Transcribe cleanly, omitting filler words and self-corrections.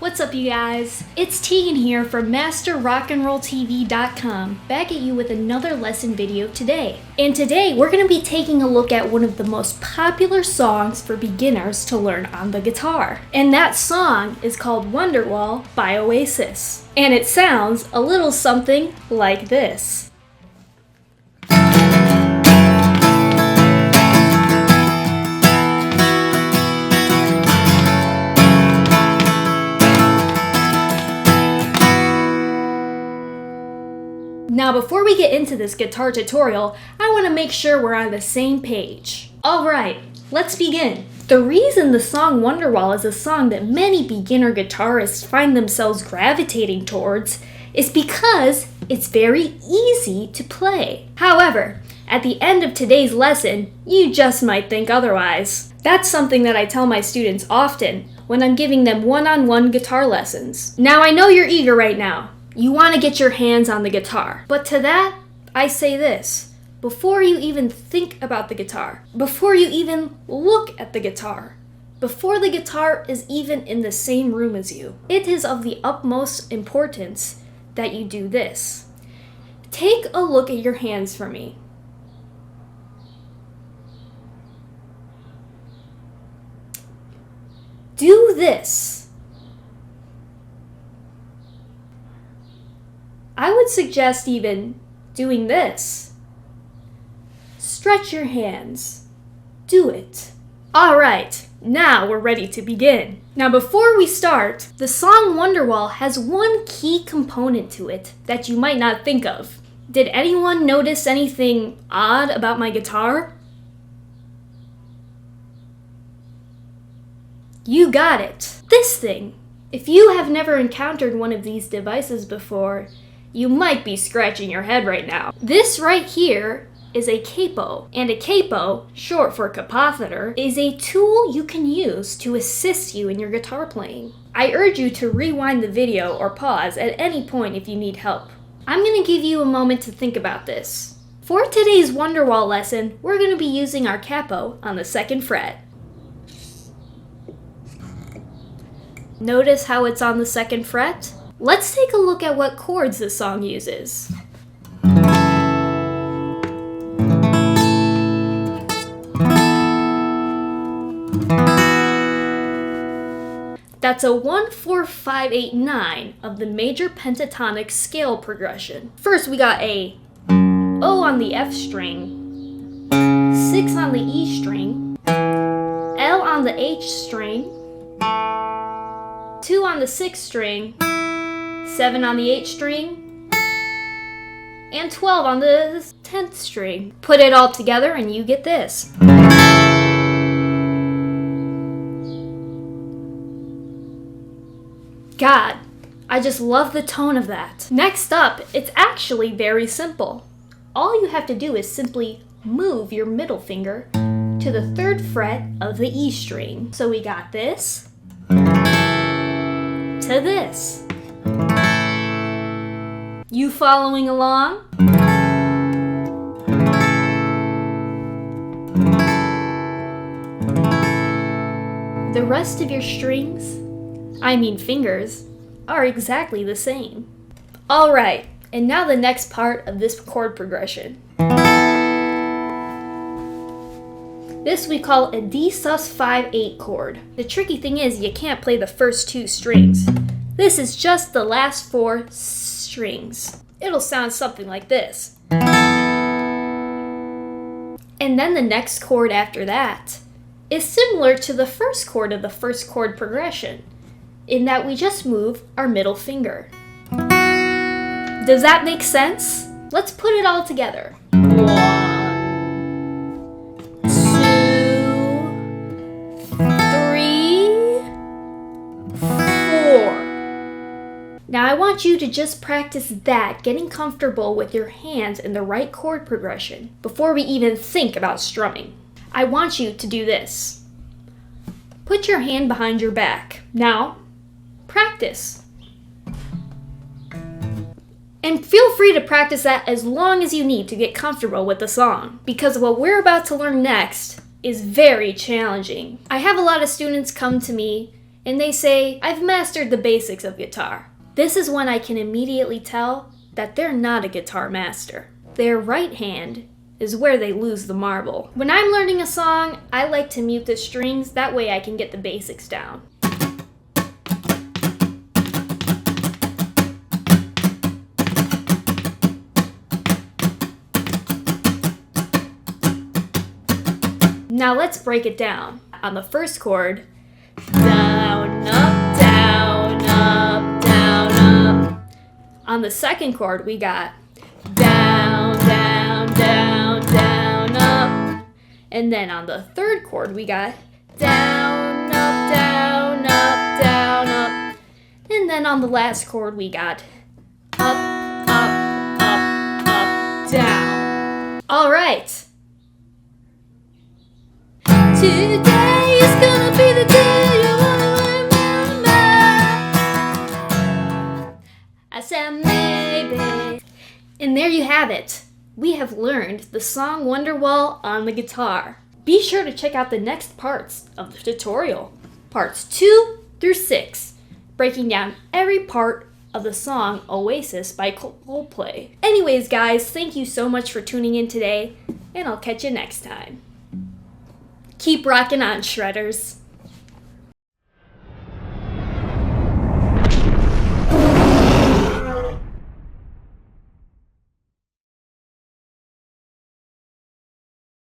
What's up, you guys? It's Tegan here from MasterRock'n'RollTV.com, back at you with another lesson video today. And today we're going to be taking a look at one of the most popular songs for beginners to learn on the guitar. And that song is called Wonderwall by Oasis. And it sounds a little something like this. Now, before we get into this guitar tutorial, I want to make sure we're on the same page. Alright, let's begin. The reason the song Wonderwall is a song that many beginner guitarists find themselves gravitating towards is because it's very easy to play. However, at the end of today's lesson, you just might think otherwise. That's something that I tell my students often when I'm giving them one-on-one guitar lessons. Now, I know you're eager right now. You want to get your hands on the guitar. But to that, I say this. Before you even think about the guitar, before you even look at the guitar, before the guitar is even in the same room as you, it is of the utmost importance that you do this. Take a look at your hands for me. Do this. I would suggest even doing this. Stretch your hands. Do it. Alright, now we're ready to begin. Now before we start, the song Wonderwall has one key component to it that you might not think of. Did anyone notice anything odd about my guitar? You got it. This thing. If you have never encountered one of these devices before, you might be scratching your head right now. This right here is a capo, and a capo, short for capacitor, is a tool you can use to assist you in your guitar playing. I urge you to rewind the video or pause at any point if you need help. I'm going to give you a moment to think about this. For today's Wonderwall lesson, we're going to be using our capo on the 2nd fret. Notice how it's on the 2nd fret? Let's take a look at what chords this song uses. That's a 1, 4, 5, 8, 9 of the major pentatonic scale progression. First we got a O on the F string, 6 on the E string, L on the H string, 2 on the 6th string, 7 on the 8th string, and 12 on the 10th string. Put it all together and you get this. God, I just love the tone of that. Next up, it's actually very simple. All you have to do is simply move your middle finger to the 3rd fret of the E string. So we got this to this. You following along? The rest of your strings, I mean fingers, are exactly the same. Alright, and now the next part of this chord progression. This we call a D sus5/8 chord. The tricky thing is you can't play the first 2 strings. This is just the last 4 strings. It'll sound something like this. And then the next chord after that is similar to the first chord of the first chord progression, in that we just move our middle finger. Does that make sense? Let's put it all together. 1, 2, 3, 4. Now I want you to just practice that, getting comfortable with your hands in the right chord progression before we even think about strumming. I want you to do this. Put your hand behind your back. Now, practice. And feel free to practice that as long as you need to get comfortable with the song, because what we're about to learn next is very challenging. I have a lot of students come to me and they say, "I've mastered the basics of guitar." This is when I can immediately tell that they're not a guitar master. Their right hand is where they lose the marble. When I'm learning a song, I like to mute the strings, that way I can get the basics down. Now let's break it down. On the first chord, down, up, down, up, down, up. On the second chord, we got down, down, down, down, up. And then on the third chord, we got down, up, down, up, down, up. And then on the last chord, we got up, up, up, up, down. All right. Today is gonna be the day you wanna remember. I said maybe. And there you have it. We have learned the song Wonderwall on the guitar. Be sure to check out the next parts of the tutorial. Parts 2 through 6, breaking down every part of the song Oasis by Coldplay. Anyways guys, thank you so much for tuning in today, and I'll catch you next time. Keep rocking on, Shredders.